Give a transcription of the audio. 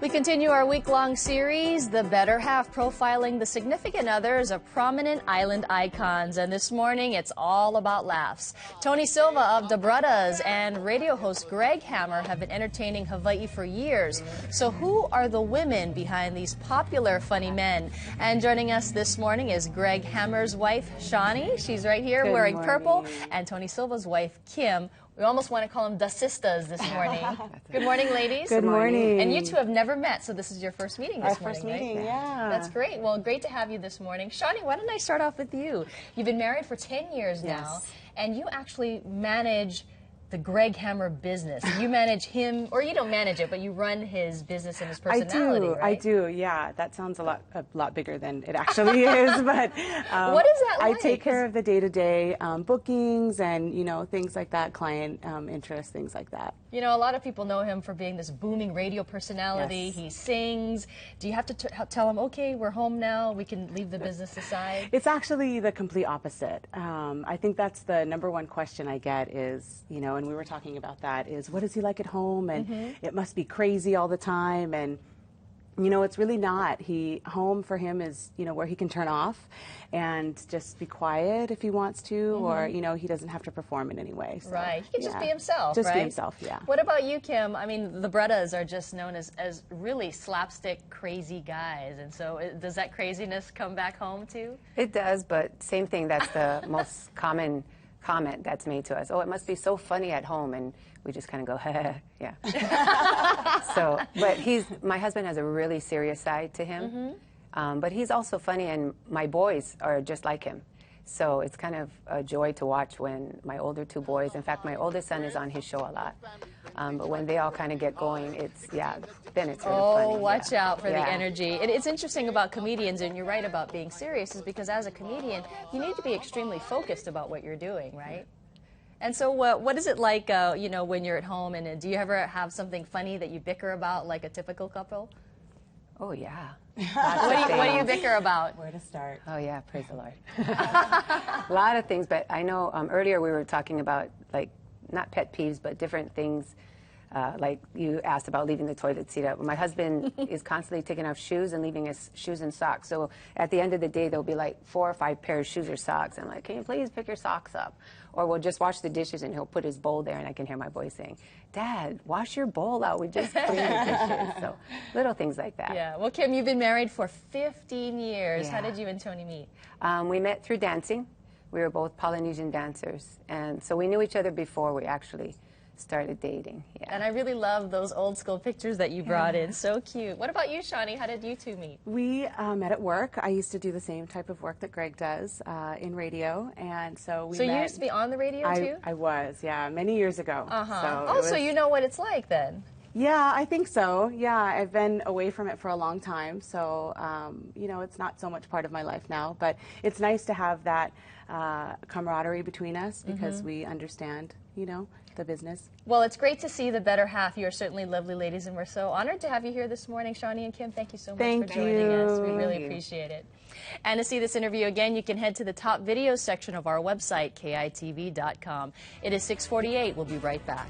We continue our week-long series, The Better Half, profiling the significant others of prominent island icons. And this morning, it's all about laughs. Tony Silva of the Brothers and radio host Greg Hammer have been entertaining Hawaii for years. So who are the women behind these popular funny men? And joining us this morning is Greg Hammer's wife, Shawnee. She's right here wearing purple. And Tony Silva's wife, Kim. We almost want to call them the sisters this morning. Good morning, ladies. Good morning. And you two have never met, so this is your first meeting this morning, Our first meeting, right? yeah. That's great. Well, great to have you this morning. Shawnee, why don't I start off with you? You've been married for 10 years now, and you actually manage the Greg Hammer business. You manage him, or you don't manage it, but you run his business and his personality, right? I do, yeah. That sounds a lot bigger than it actually is, but what is that like? I take care of the day-to-day bookings and, you know, things like that, client interest, things like that. You know, a lot of people know him for being this booming radio personality. He sings. Do you have to tell him, okay, we're home now, we can leave the business aside? It's actually the complete opposite. I think that's the #1 question I get is, you know, and we were talking about that, is what is he like at home? And it must be crazy all the time. And, you know, it's really not. Home for him is, you know, where he can turn off and just be quiet if he wants to, or, you know, he doesn't have to perform in any way. So, right. He can just be himself, Just right? be himself, yeah. What about you, Kim? I mean, the Brothers are just known as really slapstick, crazy guys. And so does that craziness come back home, too? It does, but same thing. That's the most common comment that's made to us. Oh, it must be so funny at home, and we just kind of go, yeah. So, but my husband has a really serious side to him, but he's also funny, and my boys are just like him. So it's kind of a joy to watch when my older 2 boys, in fact, my oldest son is on his show a lot. But when they all kind of get going, then it's really funny. Oh, watch out for the energy. It's interesting about comedians, and you're right about being serious, is because as a comedian, you need to be extremely focused about what you're doing, right? And so what is it like, you know, when you're at home, and do you ever have something funny that you bicker about, like a typical couple? Oh, yeah. What do you bicker about? Where to start? Oh, yeah, praise the Lord. A lot of things, but I know earlier we were talking about, like, not pet peeves, but different things. Like you asked about leaving the toilet seat up. My husband is constantly taking off shoes and leaving his shoes and socks. So at the end of the day, there'll be like 4 or 5 pairs of shoes or socks. I'm like, can you please pick your socks up? Or we'll just wash the dishes, and he'll put his bowl there, and I can hear my boy saying, Dad, wash your bowl out. We just cleaned the dishes. So little things like that. Yeah. Well, Kim, you've been married for 15 years. Yeah. How did you and Tony meet? We met through dancing. We were both Polynesian dancers. And so we knew each other before we actually started dating. Yeah. And I really love those old school pictures that you brought in. So cute. What about you, Shawnee? How did you two meet? We met at work. I used to do the same type of work that Greg does in radio, and so we met. You used to be on the radio too? I was, yeah, many years ago. So you know what it's like then? Yeah, I think so. Yeah, I've been away from it for a long time, so you know, it's not so much part of my life now, but it's nice to have that camaraderie between us because we understand, you know, the business. Well, it's great to see the better half. You're certainly lovely ladies, and we're so honored to have you here this morning. Shawnee and Kim, thank you so much for joining us. We really appreciate it. And to see this interview again, you can head to the top video section of our website, kitv.com. It is 6:48. We'll be right back.